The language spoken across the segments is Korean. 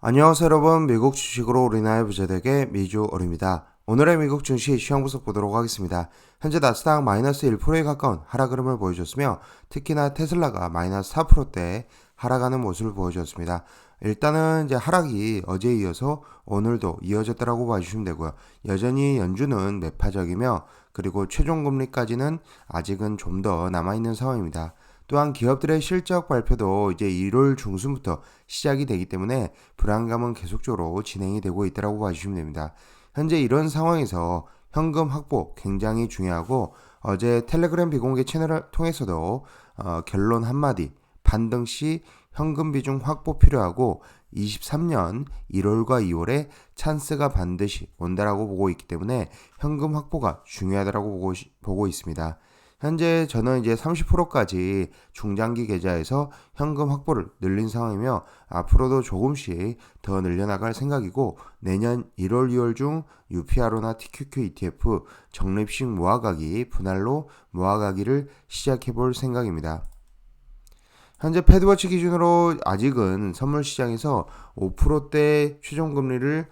안녕하세요 여러분, 미국 주식으로 우리나라의 부자되게 미주얼입니다. 오늘의 미국 증시 시황 분석 보도록 하겠습니다. 현재 나스닥 마이너스 1%에 가까운 하락 흐름을 보여줬으며 특히나 테슬라가 마이너스 4%대 하락하는 모습을 보여줬습니다. 일단은 이제 하락이 어제에 이어서 오늘도 이어졌다라고 봐주시면 되고요. 여전히 연준은 매파적이며 그리고 최종금리까지는 아직은 좀 더 남아있는 상황입니다. 또한 기업들의 실적 발표도 이제 1월 중순부터 시작이 되기 때문에 불안감은 계속적으로 진행이 되고 있다고 봐주시면 됩니다. 현재 이런 상황에서 현금 확보 굉장히 중요하고 어제 텔레그램 비공개 채널을 통해서도 결론 한마디 반등 시 현금 비중 확보 필요하고 23년 1월과 2월에 찬스가 반드시 온다라고 보고 있기 때문에 현금 확보가 중요하다고 보고 있습니다. 현재 저는 이제 30%까지 중장기 계좌에서 현금 확보를 늘린 상황이며 앞으로도 조금씩 더 늘려나갈 생각이고 내년 1월, 2월 중 UPRO나 TQQ ETF 적립식 모아가기, 분할로 모아가기를 시작해 볼 생각입니다. 현재 패드워치 기준으로 아직은 선물 시장에서 5%대 최종금리를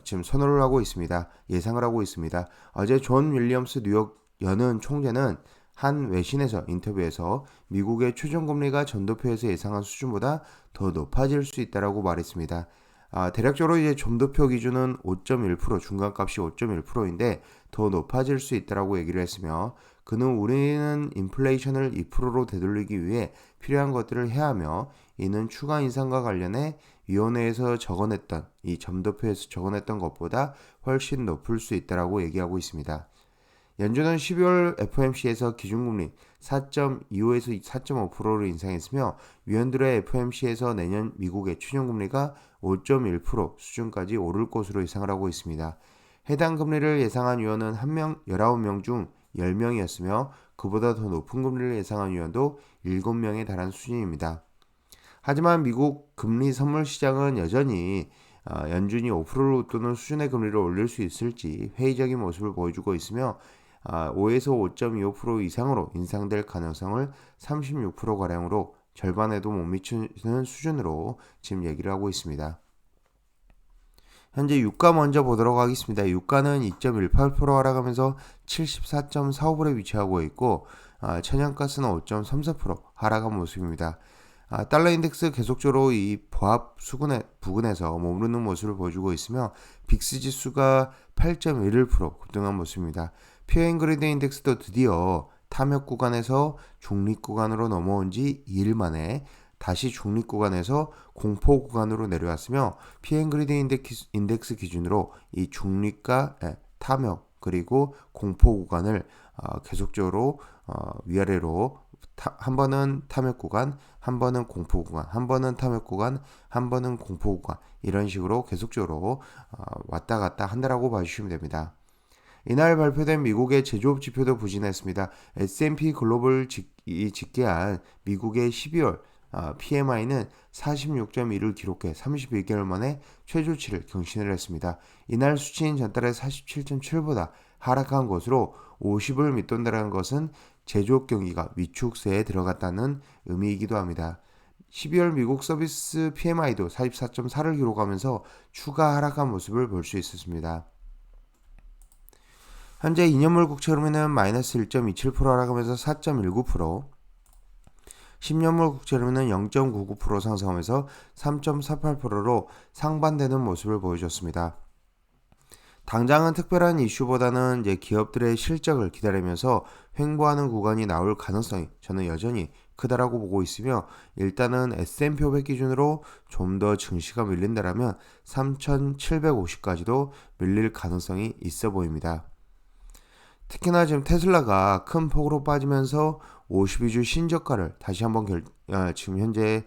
지금 선호를 하고 있습니다. 예상을 하고 있습니다. 어제 존 윌리엄스 뉴욕 연은 총재는 한 외신에서 인터뷰에서 미국의 최종금리가 전도표에서 예상한 수준보다 더 높아질 수 있다라고 말했습니다. 대략적으로 이제 점도표 기준은 5.1% 중간값이 5.1%인데 더 높아질 수 있다라고 얘기를 했으며 그는 우리는 인플레이션을 2%로 되돌리기 위해 필요한 것들을 해야 하며 이는 추가 인상과 관련해 위원회에서 적어냈던 이 점도표에서 적어냈던 것보다 훨씬 높을 수 있다라고 얘기하고 있습니다. 연준은 12월 FOMC에서 기준금리 4.25에서 4.5%를 인상했으며 위원들의 FOMC에서 내년 미국의 최종금리가 5.1% 수준까지 오를 것으로 예상을 하고 있습니다. 해당 금리를 예상한 위원은 19명 중 10명이었으며 그보다 더 높은 금리를 예상한 위원도 7명에 달한 수준입니다. 하지만 미국 금리 선물 시장은 여전히 연준이 5%를 웃도는 수준의 금리를 올릴 수 있을지 회의적인 모습을 보여주고 있으며 5에서 5.25% 이상으로 인상될 가능성을 36%가량으로 절반에도 못 미치는 수준으로 지금 얘기를 하고 있습니다. 현재 유가 먼저 보도록 하겠습니다. 유가는 2.18% 하락하면서 74.45불에 위치하고 있고 천연가스는 5.34% 하락한 모습입니다. 달러 인덱스 계속적으로 이 보합 부근에서 머무르는 모습을 보여주고 있으며 빅스 지수가 8.11% 급등한 모습입니다. 피어앤그리드 인덱스도 드디어 탐욕 구간에서 중립 구간으로 넘어온 지 2일 만에 다시 중립 구간에서 공포 구간으로 내려왔으며 피어앤그리드 인덱스 기준으로 이 중립과 탐욕 그리고 공포 구간을 계속적으로 위아래로 한 번은 탐욕 구간, 한 번은 공포 구간, 한 번은 탐욕 구간, 한 번은 공포 구간 이런 식으로 계속적으로 왔다 갔다 한다라고 봐주시면 됩니다. 이날 발표된 미국의 제조업 지표도 부진했습니다. S&P 글로벌 집계한 미국의 12월 PMI는 46.1을 기록해 31개월 만에 최저치를 경신을 했습니다. 이날 수치인 전달의 47.7보다 하락한 것으로 50을 밑돈다는 것은 제조업 경기가 위축세에 들어갔다는 의미이기도 합니다. 12월 미국 서비스 PMI도 44.4를 기록하면서 추가 하락한 모습을 볼 수 있었습니다. 현재 2년물 국채 흐름에는 마이너스 1.27% 하락하면서 4.19%, 10년물 국채 흐름에는 0.99% 상승하면서 3.48%로 상반되는 모습을 보여줬습니다. 당장은 특별한 이슈보다는 이제 기업들의 실적을 기다리면서 횡보하는 구간이 나올 가능성이 저는 여전히 크다라고 보고 있으며 일단은 S&P 500 기준으로 좀 더 증시가 밀린다라면 3,750까지도 밀릴 가능성이 있어 보입니다. 특히나 지금 테슬라가 큰 폭으로 빠지면서 52주 신저가를 다시 한번 지금 현재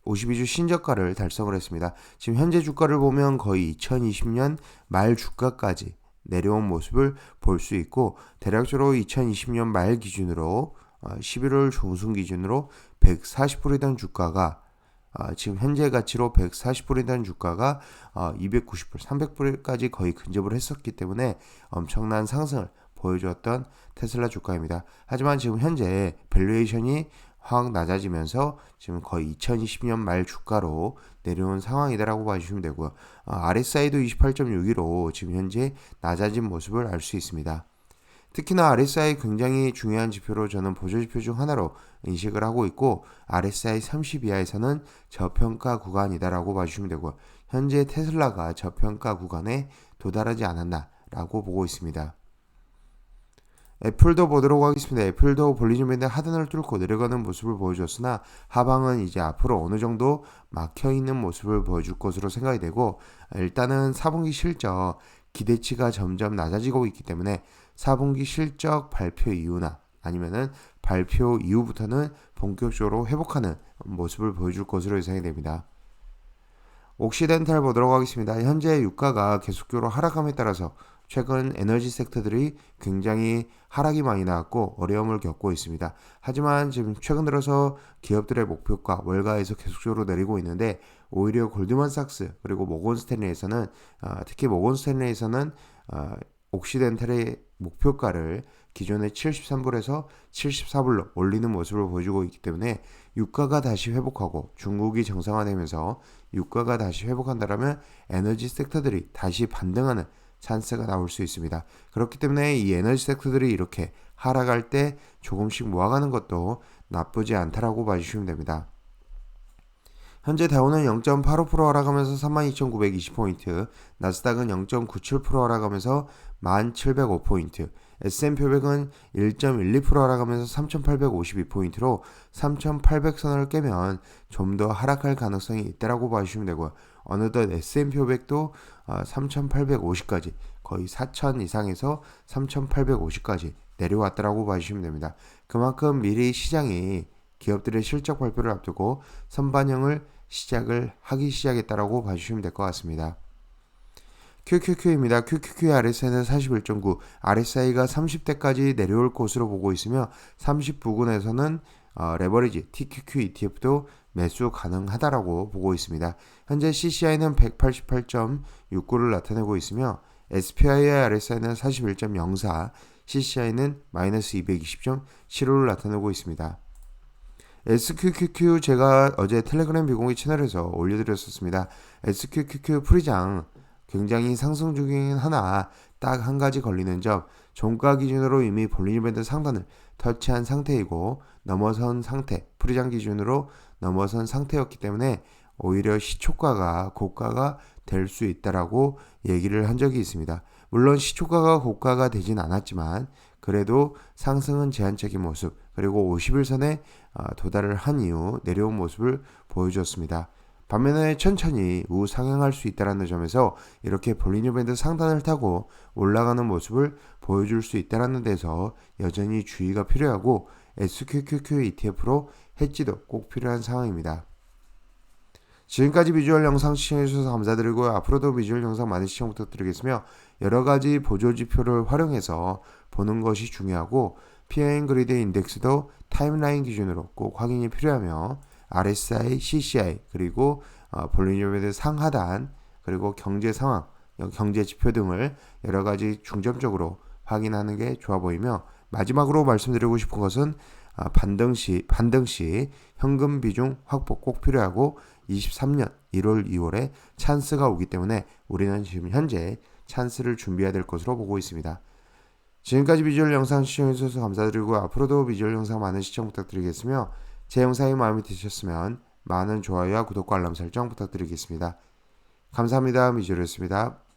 52주 신저가를 달성을 했습니다. 지금 현재 주가를 보면 거의 2020년 말 주가까지 내려온 모습을 볼 수 있고 대략적으로 2020년 말 기준으로 11월 중순 기준으로 140불이던 주가가 지금 현재 가치로 140불이던 주가가 290불, 300불까지 거의 근접을 했었기 때문에 엄청난 상승을 보여주었던 테슬라 주가입니다. 하지만 지금 현재 밸류에이션이 확 낮아지면서 지금 거의 2020년 말 주가로 내려온 상황이다라고 봐주시면 되고요. RSI도 28.6으로 지금 현재 낮아진 모습을 알 수 있습니다. 특히나 RSI 굉장히 중요한 지표로 저는 보조지표 중 하나로 인식을 하고 있고, RSI 30 이하에서는 저평가 구간이다라고 봐주시면 되고요. 현재 테슬라가 저평가 구간에 도달하지 않았나라고 보고 있습니다. 애플도 보도록 하겠습니다. 애플도 볼리즘 밴드 하단을 뚫고 내려가는 모습을 보여줬으나 하방은 이제 앞으로 어느 정도 막혀있는 모습을 보여줄 것으로 생각이 되고, 일단은 4분기 실적 기대치가 점점 낮아지고 있기 때문에 4분기 실적 발표 이후나 아니면은 발표 이후부터는 본격적으로 회복하는 모습을 보여줄 것으로 예상이 됩니다. 옥시덴탈 보도록 하겠습니다. 현재 유가가 계속적으로 하락함에 따라서 최근 에너지 섹터들이 굉장히 하락이 많이 나왔고 어려움을 겪고 있습니다. 하지만 지금 최근 들어서 기업들의 목표가 월가에서 계속적으로 내리고 있는데, 오히려 골드만삭스 그리고 모건스탠리에서는 특히 모건스탠리에서는 옥시덴탈의 목표가를 기존의 73불에서 74불로 올리는 모습을 보여주고 있기 때문에 유가가 다시 회복하고 중국이 정상화되면서 유가가 다시 회복한다면 에너지 섹터들이 다시 반등하는 찬스가 나올 수 있습니다. 그렇기 때문에 이 에너지 섹터들이 이렇게 하락할 때 조금씩 모아가는 것도 나쁘지 않다라고 봐주시면 됩니다. 현재 다우는 0.85% 하락하면서 32,920포인트, 나스닥은 0.97% 하락하면서 1,705포인트, S&P 500은 1.12% 하락하면서 3,852포인트로 3,800선을 깨면 좀 더 하락할 가능성이 있다라고 봐주시면 되고요. 어느덧 S&P 500도 3,850까지 거의 4,000 이상에서 3,850까지 내려왔다라고 봐주시면 됩니다. 그만큼 미리 시장이 기업들의 실적 발표를 앞두고 선반영을 하기 시작했다라고 봐주시면 될 것 같습니다. QQQ입니다. QQQ의 RSI는 41.9, RSI가 30대까지 내려올 것으로 보고 있으며 30 부근에서는 레버리지 TQQ ETF도 매수 가능하다라고 보고 있습니다. 현재 CCI는 188.69를 나타내고 있으며 SPI의 RSI는 41.04, CCI는 마이너스 220.75를 나타내고 있습니다. SQQQ 제가 어제 텔레그램 비공개 채널에서 올려드렸었습니다. SQQQ 프리장 굉장히 상승 중이긴 하나 딱 한 가지 걸리는 점, 종가 기준으로 이미 볼리즘 밴드 상단을 터치한 상태이고 넘어선 상태, 프리장 기준으로 넘어선 상태였기 때문에 오히려 시초가가 고가가 될 수 있다라고 얘기를 한 적이 있습니다. 물론 시초가가 고가가 되진 않았지만 그래도 상승은 제한적인 모습, 그리고 50일선에 도달을 한 이후 내려온 모습을 보여주었습니다. 반면에 천천히 우상향할 수 있다는 점에서 이렇게 볼리즘 밴드 상단을 타고 올라가는 모습을 보여줄 수 있다는 데서 여전히 주의가 필요하고 SQQQ ETF로 해지도 꼭 필요한 상황입니다. 지금까지 비주얼 영상 시청해주셔서 감사드리고요. 앞으로도 비주얼 영상 많은 시청 부탁드리겠으며, 여러가지 보조지표를 활용해서 보는 것이 중요하고 피어앤그리드 인덱스도 타임라인 기준으로 꼭 확인이 필요하며 RSI, CCI, 그리고 볼리즘 밴드 상하단, 그리고 경제 상황, 경제 지표 등을 여러가지 중점적으로 확인하는 게 좋아 보이며, 마지막으로 말씀드리고 싶은 것은 반등 시 현금 비중 확보 꼭 필요하고 23년 1월 2월에 찬스가 오기 때문에 우리는 지금 현재 찬스를 준비해야 될 것으로 보고 있습니다. 지금까지 비주얼 영상 시청해주셔서 감사드리고 앞으로도 비주얼 영상 많은 시청 부탁드리겠으며, 제 영상이 마음에 드셨으면 많은 좋아요와 구독과 알람 설정 부탁드리겠습니다. 감사합니다. 비주얼이었습니다.